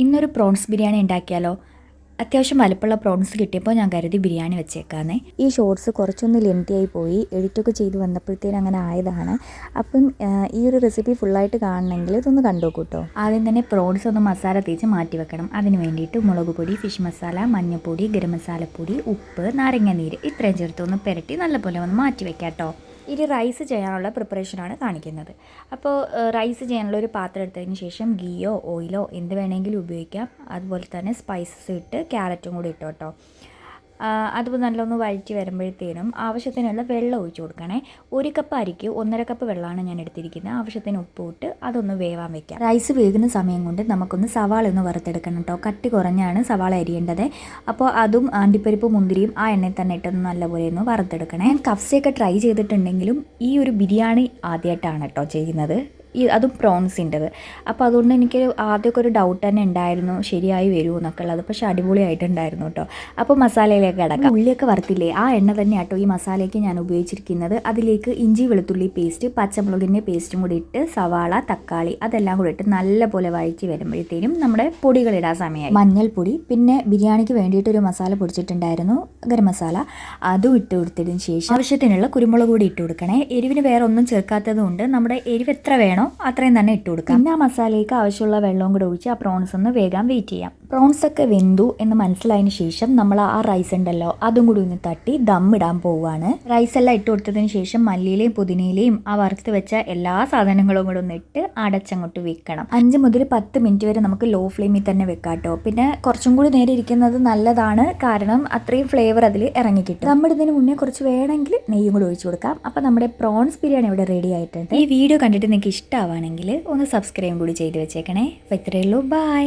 ഇന്നൊരു പ്രോൺസ് ബിരിയാണി ഉണ്ടാക്കിയാലോ? അത്യാവശ്യം വലുപ്പമുള്ള പ്രോൺസ് കിട്ടിയപ്പോൾ ഞാൻ കരുതി ബിരിയാണി വെച്ചേക്കാന്നേ. ഈ ഷോർട്സ് കുറച്ചൊന്ന് ലെങ്തിയായി പോയി, എഡിറ്റൊക്കെ ചെയ്ത് വന്നപ്പോഴത്തേനും അങ്ങനെ ആയതാണ്. അപ്പം ഈ ഒരു റെസിപ്പി ഫുള്ളായിട്ട് കാണണമെങ്കിൽ ഇതൊന്ന് കണ്ടുനോക്കൂ കേട്ടോ. ആദ്യം തന്നെ പ്രോൺസ് ഒന്ന് മസാല തേച്ച് മാറ്റി വെക്കണം. അതിന് വേണ്ടിയിട്ട് മുളക് പൊടി, ഫിഷ് മസാല, മഞ്ഞൾപ്പൊടി, ഗരം മസാലപ്പൊടി, ഉപ്പ്, നാരങ്ങ നീര് ഇത്രയും ചേർത്ത് ഒന്ന് പുരട്ടി നല്ലപോലെ ഒന്ന് മാറ്റി വെക്കാം കേട്ടോ. ഇനി റൈസ് ചെയ്യാനുള്ള പ്രിപ്പറേഷനാണ് കാണിക്കുന്നത്. അപ്പോൾ റൈസ് ചെയ്യാനുള്ള ഒരു പാത്രം എടുത്തതിന് ശേഷം ഗീയോ ഓയിലോ എന്ത് വേണമെങ്കിലും ഉപയോഗിക്കാം. അതുപോലെ തന്നെ സ്പൈസസ് ഇട്ട് ക്യാരറ്റും കൂടി ഇട്ടോ കേട്ടോ. അതുപോലെ നല്ലൊന്ന് വഴറ്റി വരുമ്പോഴത്തേനും ആവശ്യത്തിനുള്ള വെള്ളം ഒഴിച്ച് കൊടുക്കണേ. 1 കപ്പ് അരിക്ക് 1.5 കപ്പ് വെള്ളമാണ് ഞാൻ എടുത്തിരിക്കുന്നത്. ആവശ്യത്തിന് ഉപ്പ് ഇട്ട് അതൊന്ന് വേവാൻ വെക്കാം. റൈസ് വേകുന്ന സമയം കൊണ്ട് നമുക്കൊന്ന് സവാള ഒന്ന് വറുത്തെടുക്കണം കേട്ടോ. കട്ടി കുറഞ്ഞാണ് സവാള അരിയേണ്ടത്. അപ്പോൾ അതും അണ്ടിപ്പരിപ്പ് മുന്തിരിയും ആ എണ്ണയിൽ തന്നെ ഇട്ടൊന്ന് നല്ലപോലെ ഒന്ന് വറുത്തെടുക്കണേ. കഫ്സയൊക്കെ ട്രൈ ചെയ്തിട്ടുണ്ടെങ്കിലും ഈ ഒരു ബിരിയാണി ആദ്യമായിട്ടാണ് കേട്ടോ ചെയ്യുന്നത്. അതും പ്രോൺസിൻ്റെത്. അപ്പോൾ അതുകൊണ്ട് എനിക്ക് ആദ്യമൊക്കെ ഒരു ഡൗട്ട് തന്നെ ഉണ്ടായിരുന്നു, ശരിയായി വരുമോ എന്നൊക്കെ ഉള്ളത്. പക്ഷേ അടിപൊളിയായിട്ടുണ്ടായിരുന്നു കേട്ടോ. അപ്പോൾ മസാലയിലേക്ക് കിടക്കാം. ഉള്ളിയൊക്കെ വറുത്തില്ലേ, ആ എണ്ണ തന്നെ കേട്ടോ ഈ മസാലയ്ക്ക് ഞാൻ ഉപയോഗിച്ചിരിക്കുന്നത്. അതിലേക്ക് ഇഞ്ചി വെളുത്തുള്ളി പേസ്റ്റ്, പച്ചമുളകിൻ്റെ പേസ്റ്റും കൂടി ഇട്ട് സവാള, തക്കാളി അതെല്ലാം കൂടി ഇട്ട് നല്ലപോലെ വഴറ്റി വരുമ്പോഴത്തേനും നമ്മുടെ പൊടികളിടാൻ സമയമായി. മഞ്ഞൾപ്പൊടി, പിന്നെ ബിരിയാണിക്ക് വേണ്ടിയിട്ടൊരു മസാല പൊടിച്ചിട്ടുണ്ടായിരുന്നു, ഗരം മസാല, അതും ഇട്ട് കൊടുത്തതിന് ശേഷം ആവശ്യത്തിനുള്ള കുരുമുളക് കൂടി ഇട്ട് കൊടുക്കണേ. എരിവിന് വേറെ ഒന്നും ചേർക്കാത്തത് കൊണ്ട് നമ്മുടെ എരിവ് എത്ര വേണോ അത്രയും തന്നെ ഇട്ട് കൊടുക്കാം. പിന്നെ ആ മസാലയ്ക്ക് ആവശ്യമുള്ള വെള്ളവും കൂടെ ഒഴിച്ച് ആ പ്രോൺസ് ഒന്ന് വേഗം വെയിറ്റ് ചെയ്യാം. പ്രോൺസ് ഒക്കെ വെന്തു എന്ന് മനസ്സിലായതിന് ശേഷം നമ്മൾ ആ റൈസ് ഉണ്ടല്ലോ അതും കൂടി ഒന്ന് തട്ടി ദം ഇടാൻ പോവുകയാണ്. റൈസ് എല്ലാം ഇട്ട് കൊടുത്തതിന് ശേഷം മല്ലിയിലയും പുതിനയിലയും ആ വറുത്ത് വെച്ച എല്ലാ സാധനങ്ങളും കൂടെ ഒന്ന് ഇട്ട് അടച്ചങ്ങോട്ട് വെക്കണം. 5 മുതൽ 10 മിനിറ്റ് വരെ നമുക്ക് ലോ ഫ്ലെയിമിൽ തന്നെ വെക്കാം കേട്ടോ. പിന്നെ കുറച്ചും കൂടി നേരെ ഇരിക്കുന്നത് നല്ലതാണ്, കാരണം അത്രയും ഫ്ലേവർ അതിൽ ഇറങ്ങി കിട്ടും. നമ്മളിതിന് മുന്നേ കുറച്ച് വേണമെങ്കിൽ നെയ്യും കൂടി ഒഴിച്ചു കൊടുക്കാം. അപ്പോൾ നമ്മുടെ പ്രോൺസ് ബിരിയാണി ഇവിടെ റെഡി ആയിട്ടുണ്ട്. ഈ വീഡിയോ കണ്ടിട്ട് നിങ്ങൾക്ക് ഇഷ്ടമാണെങ്കിൽ ഒന്ന് സബ്സ്ക്രൈബ് കൂടി ചെയ്ത് വെച്ചേക്കണേ. അപ്പോൾ ഇത്രയേ ഉള്ളൂ. ബൈ.